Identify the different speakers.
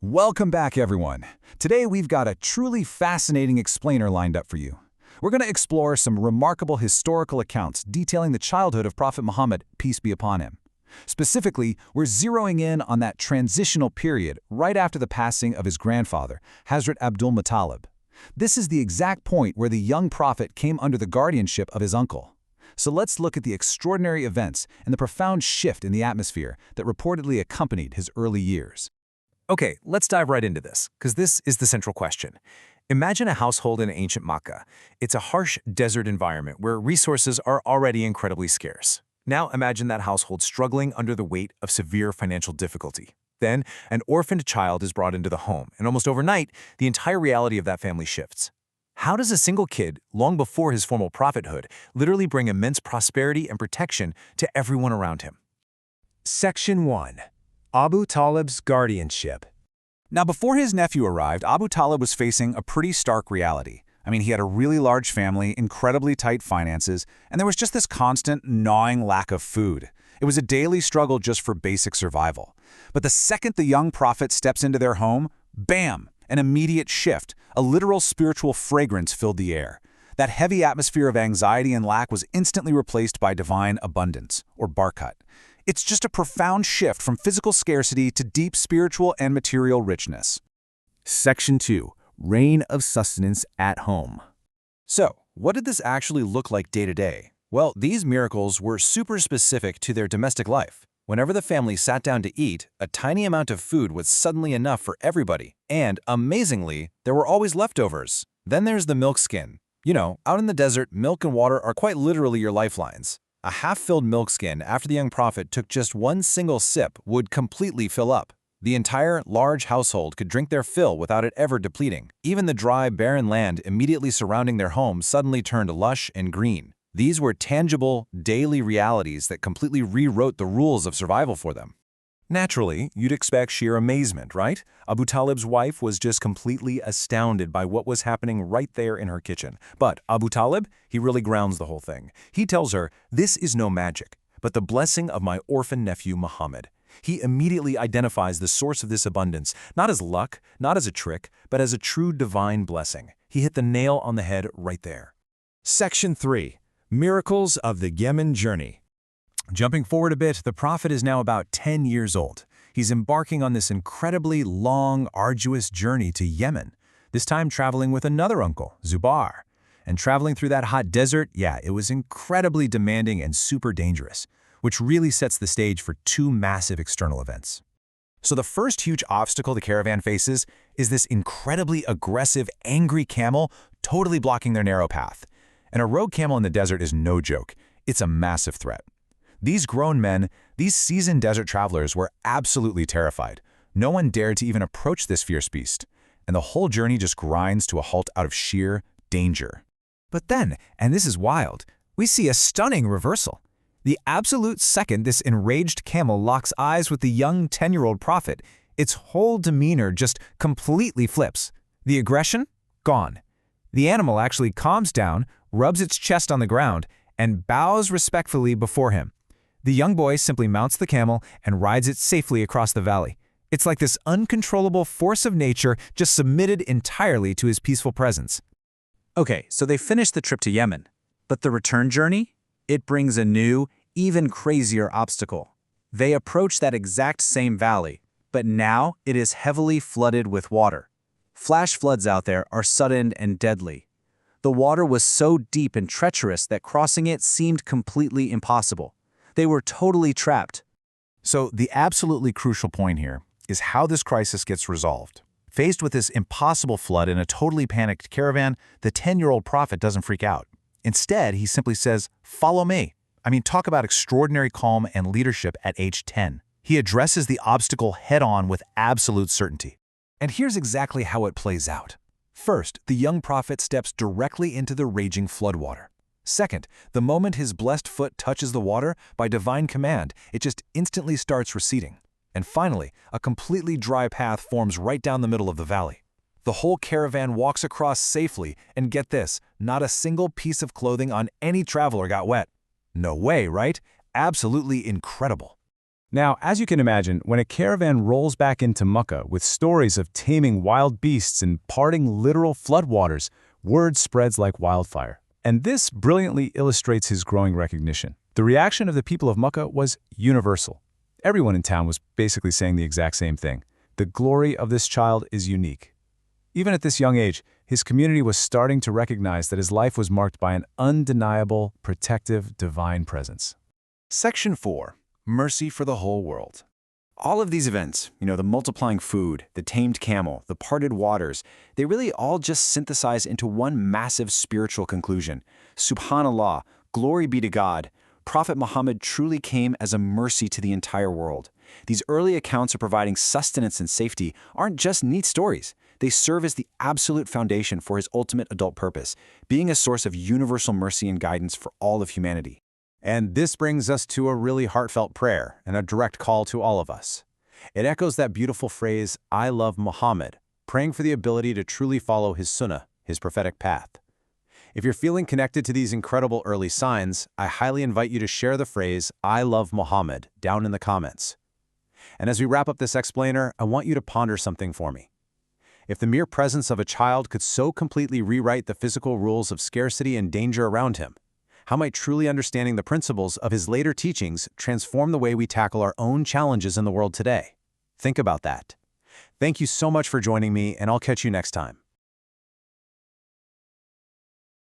Speaker 1: Welcome back, everyone. Today we've got a truly fascinating explainer lined up for you. We're going to explore some remarkable historical accounts detailing the childhood of Prophet Muhammad, peace be upon him. Specifically, we're zeroing in on that transitional period right after the passing of his grandfather, Hazrat Abdul Muttalib. This is the exact point where the young prophet came under the guardianship of his uncle. So let's look at the extraordinary events and the profound shift in the atmosphere that reportedly accompanied his early years.
Speaker 2: Okay, let's dive right into this, because this is the central question. Imagine a household in ancient Makkah. It's a harsh desert environment where resources are already incredibly scarce. Now imagine that household struggling under the weight of severe financial difficulty. Then, an orphaned child is brought into the home, and almost overnight, the entire reality of that family shifts. How does a single kid, long before his formal prophethood, literally bring immense prosperity and protection to everyone around him?
Speaker 3: Section 1. Abu Talib's Guardianship.
Speaker 1: Now, before his nephew arrived, Abu Talib was facing a pretty stark reality. He had a really large family, incredibly tight finances, and there was just this constant, gnawing lack of food. It was a daily struggle just for basic survival. But the second the young prophet steps into their home, bam! An immediate shift, a literal spiritual fragrance filled the air. That heavy atmosphere of anxiety and lack was instantly replaced by divine abundance, or barakat. It's just a profound shift from physical scarcity to deep spiritual and material richness.
Speaker 3: Section 2. Reign of Sustenance at Home.
Speaker 2: So, what did this actually look like day to day? Well, these miracles were super specific to their domestic life. Whenever the family sat down to eat, a tiny amount of food was suddenly enough for everybody. And, amazingly, there were always leftovers. Then there's the milk skin. Out in the desert, milk and water are quite literally your lifelines. A half-filled milk skin after the young prophet took just one single sip would completely fill up. The entire large household could drink their fill without it ever depleting. Even the dry, barren land immediately surrounding their home suddenly turned lush and green. These were tangible, daily realities that completely rewrote the rules of survival for them. Naturally, you'd expect sheer amazement, right? Abu Talib's wife was just completely astounded by what was happening right there in her kitchen. But Abu Talib, he really grounds the whole thing. He tells her, "This is no magic, but the blessing of my orphan nephew Muhammad." He immediately identifies the source of this abundance, not as luck, not as a trick, but as a true divine blessing. He hit the nail on the head right there.
Speaker 3: Section 3. Miracles of the Yemen Journey.
Speaker 1: Jumping forward a bit, the prophet is now about 10 years old. He's embarking on this incredibly long, arduous journey to Yemen, this time traveling with another uncle, Zubair. And traveling through that hot desert, it was incredibly demanding and super dangerous, which really sets the stage for two massive external events. So the first huge obstacle the caravan faces is this incredibly aggressive, angry camel totally blocking their narrow path. And a rogue camel in the desert is no joke. It's a massive threat. These grown men, these seasoned desert travelers were absolutely terrified. No one dared to even approach this fierce beast, and the whole journey just grinds to a halt out of sheer danger. But then, and this is wild, we see a stunning reversal. The absolute second this enraged camel locks eyes with the young 10-year-old prophet, its whole demeanor just completely flips. The aggression? Gone. The animal actually calms down, rubs its chest on the ground, and bows respectfully before him. The young boy simply mounts the camel and rides it safely across the valley. It's like this uncontrollable force of nature just submitted entirely to his peaceful presence.
Speaker 4: Okay, so they finished the trip to Yemen. But the return journey? It brings a new, even crazier obstacle. They approach that exact same valley, but now it is heavily flooded with water. Flash floods out there are sudden and deadly. The water was so deep and treacherous that crossing it seemed completely impossible. They were totally trapped.
Speaker 1: So the absolutely crucial point here is how this crisis gets resolved. Faced with this impossible flood in a totally panicked caravan, the 10-year-old prophet doesn't freak out. Instead, he simply says, "Follow me." Talk about extraordinary calm and leadership at age 10. He addresses the obstacle head-on with absolute certainty. And here's exactly how it plays out. First, the young prophet steps directly into the raging floodwater. Second, the moment his blessed foot touches the water, by divine command, it just instantly starts receding. And finally, a completely dry path forms right down the middle of the valley. The whole caravan walks across safely, and get this, not a single piece of clothing on any traveler got wet. No way, right? Absolutely incredible. Now, as you can imagine, when a caravan rolls back into Mecca with stories of taming wild beasts and parting literal floodwaters, word spreads like wildfire. And this brilliantly illustrates his growing recognition. The reaction of the people of Mecca was universal. Everyone in town was basically saying the exact same thing. The glory of this child is unique. Even at this young age, his community was starting to recognize that his life was marked by an undeniable, protective, divine presence.
Speaker 2: Section 4. Mercy for the whole world. All of these events, the multiplying food, the tamed camel, the parted waters, they really all just synthesize into one massive spiritual conclusion. Subhanallah, glory be to God. Prophet Muhammad truly came as a mercy to the entire world. These early accounts of providing sustenance and safety aren't just neat stories. They serve as the absolute foundation for his ultimate adult purpose, being a source of universal mercy and guidance for all of humanity.
Speaker 1: And this brings us to a really heartfelt prayer and a direct call to all of us. It echoes that beautiful phrase, I love Muhammad, praying for the ability to truly follow his sunnah, his prophetic path. If you're feeling connected to these incredible early signs, I highly invite you to share the phrase, I love Muhammad, down in the comments. And as we wrap up this explainer, I want you to ponder something for me. If the mere presence of a child could so completely rewrite the physical rules of scarcity and danger around him, how might truly understanding the principles of his later teachings transform the way we tackle our own challenges in the world today? Think about that. Thank you so much for joining me, and I'll catch you next time.